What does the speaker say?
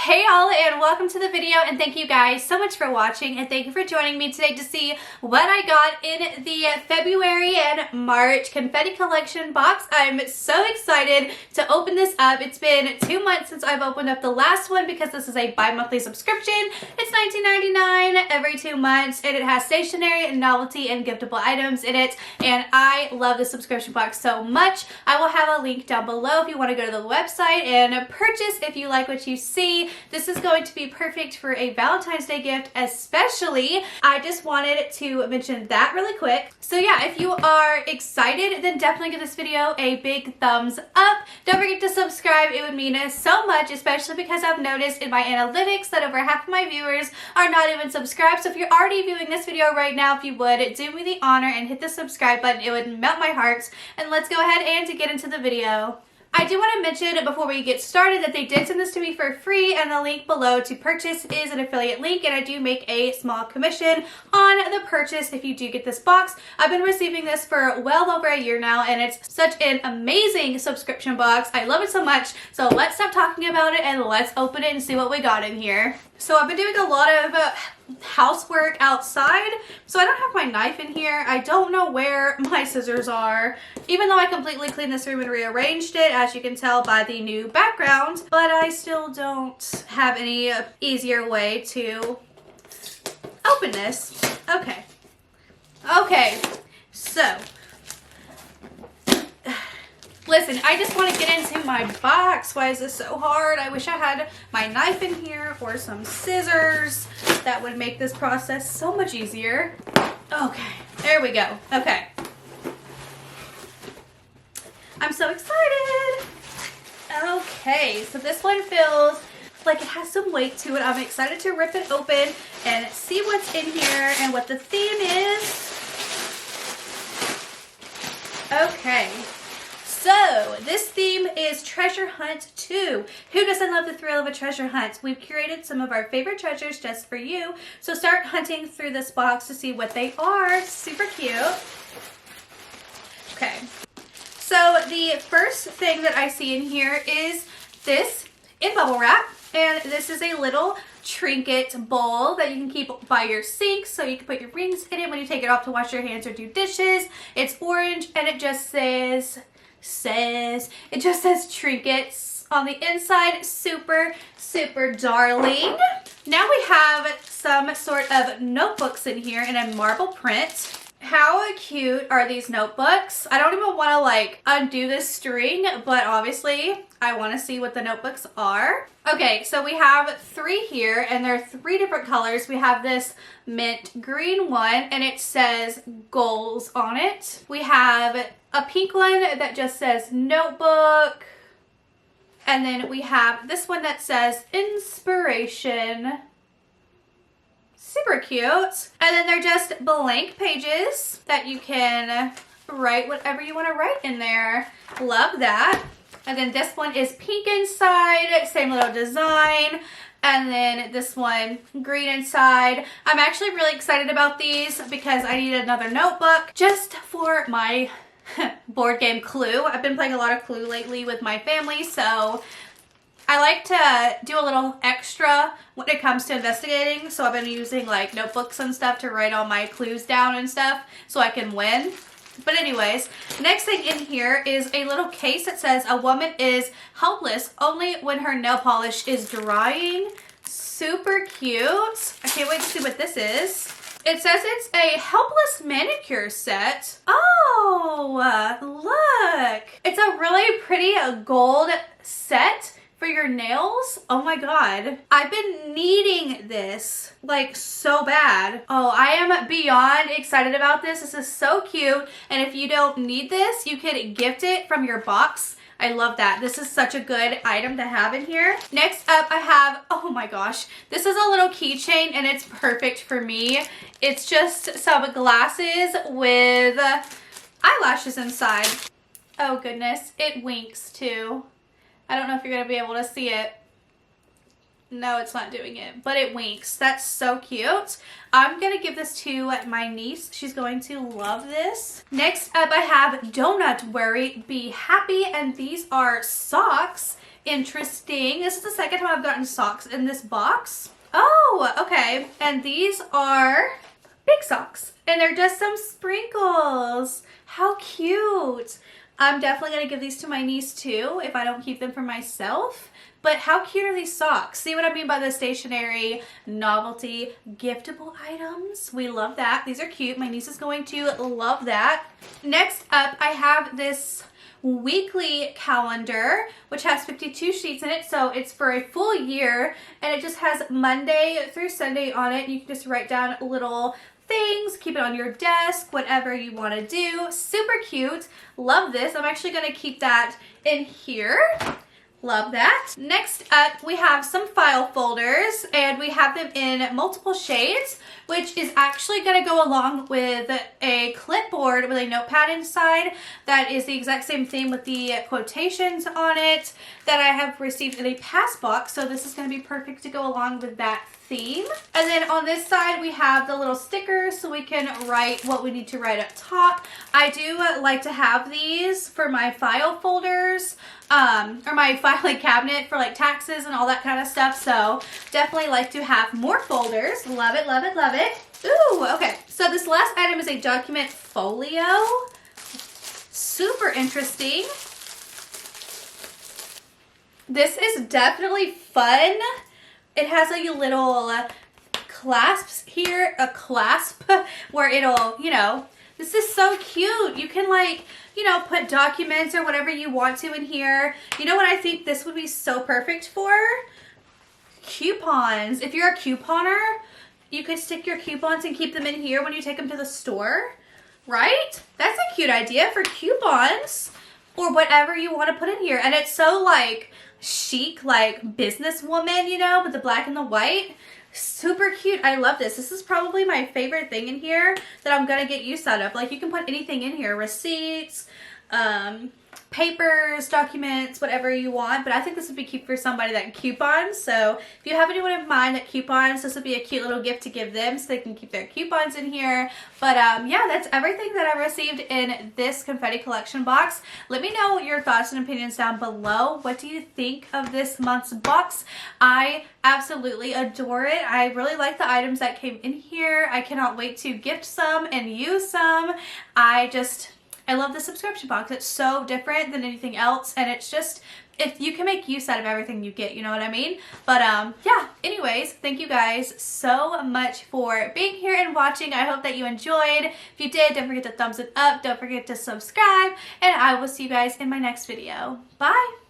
Hey all, and welcome to the video, and thank you guys so much for watching, and thank you for joining me today to see what I got in the February and March confetti collection box. I'm so excited to open this up. It's been 2 months since I've opened up the last one because this is a bi-monthly subscription. It's $19.99 every 2 months, and it has stationery, novelty, and giftable items in it, and I love the subscription box so much. I will have a link down below if you want to go to the website and purchase if you like what you see. This is going to be perfect for a Valentine's Day gift especially. I just wanted to mention that really quick. So yeah, if you are excited, then definitely give this video a big thumbs up. Don't forget to subscribe. It would mean so much, especially because I've noticed in my analytics that over half of my viewers are not even subscribed. So if you're already viewing this video right now, if you would, do me the honor and hit the subscribe button. It would melt my heart. And let's go ahead and get into the video. I do want to mention before we get started that they did send this to me for free, and the link below to purchase is an affiliate link, and I do make a small commission on the purchase if you do get this box. I've been receiving this for well over a year now, and it's such an amazing subscription box. I love it so much. So let's stop talking about it and let's open it and see what we got in here. So I've been doing a lot of housework outside, so I don't have my knife in here. I don't know where my scissors are, even though I completely cleaned this room and rearranged it, as you can tell by the new background, but I still don't have any easier way to open this. Okay, so listen, I just want to get into my box. Why is this so hard? I wish I had my knife in here or some scissors. That would make this process so much easier. Okay, there we go. Okay. I'm so excited. Okay, so this one feels like it has some weight to it. I'm excited to rip it open and see what's in here and what the theme is. Okay. So, this theme is Treasure Hunt 2. Who doesn't love the thrill of a treasure hunt? We've curated some of our favorite treasures just for you. So start hunting through this box to see what they are. Super cute. Okay. So, the first thing that I see in here is this in bubble wrap. And this is a little trinket bowl that you can keep by your sink, so you can put your rings in it when you take it off to wash your hands or do dishes. It's orange, and it just says trinkets on the inside. Super darling. Now we have some sort of notebooks in here in a marble print. How cute are these notebooks? I don't even want to like undo this string, but obviously I want to see what the notebooks are. Okay, so we have 3 here, and they're 3 different colors. We have this mint green one, and it says goals on it. We have a pink one that just says notebook. And then we have this one that says inspiration. Super cute. And then they're just blank pages that you can write whatever you want to write in there. Love that. And then this one is pink inside, same little design. And then this one, green inside. I'm actually really excited about these because I need another notebook just for my board game Clue. I've been playing a lot of Clue lately with my family, so I like to do a little extra when it comes to investigating. So I've been using like notebooks and stuff to write all my clues down and stuff so I can win. But anyways, next thing in here is a little case that says a woman is helpless only when her nail polish is drying. Super cute. I can't wait to see what this is. It says it's a helpless manicure set. Oh, look. It's a really pretty gold set for your nails. Oh my god. I've been needing this like so bad. Oh, I am beyond excited about this. This is so cute. And if you don't need this, you can gift it from your box. I love that. This is such a good item to have in here. Next up, I have, oh my gosh, this is a little keychain, and it's perfect for me. It's just some glasses with eyelashes inside. Oh goodness, it winks too. I don't know if you're going to be able to see it. No, it's not doing it, but it winks. That's so cute. I'm going to give this to my niece. She's going to love this. Next up, I have Don't Worry, Be Happy, and these are socks. interesting. This is the second time I've gotten socks in this box. Oh, okay. And these are big socks. And they're just some sprinkles. How cute. I'm definitely going to give these to my niece too if I don't keep them for myself. But how cute are these socks? See what I mean by the stationary, novelty, giftable items? We love that. These are cute. My niece is going to love that. Next up, I have this weekly calendar, which has 52 sheets in it. So it's for a full year, and it just has Monday through Sunday on it. You can just write down little things, keep it on your desk, whatever you want to do. Super cute. Love this. I'm actually going to keep that in here. Love that. Next up, we have some file folders, and we have them in multiple shades, which is actually going to go along with a clipboard with a notepad inside. That is the exact same thing with the quotations on it that I have received in a pass box. So this is going to be perfect to go along with that theme. And then on this side, we have the little stickers so we can write what we need to write up top. I do like to have these for my file folders, or my filing cabinet for like taxes and all that kind of stuff. So definitely like to have more folders. Love it, love it, love it. Ooh, okay. So this last item is a document folio. Super interesting. This is definitely fun. It has like a little clasps here, a clasp where it'll, you know, this is so cute. You can like, you know, put documents or whatever you want to in here. You know what I think this would be so perfect for? Coupons. If you're a couponer, you could stick your coupons and keep them in here when you take them to the store, right? That's a cute idea for coupons or whatever you want to put in here. And it's so like chic, like businesswoman, you know, with the black and the white. Super cute. I love this. This is probably my favorite thing in here that I'm gonna get use out of. Like, you can put anything in here, receipts, papers, documents, whatever you want. But I think this would be cute for somebody that coupons. So if you have anyone in mind that coupons, this would be a cute little gift to give them so they can keep their coupons in here. But yeah, that's everything that I received in this confetti collection box. Let me know your thoughts and opinions down below. What do you think of this month's box? I absolutely adore it. I really like the items that came in here. I cannot wait to gift some and use some. I love the subscription box. It's so different than anything else, and it's just, if you can make use out of everything you get, you know what I mean? But yeah, anyways, thank you guys so much for being here and watching. I hope that you enjoyed. If you did, don't forget to thumbs it up. Don't forget to subscribe, and I will see you guys in my next video. Bye!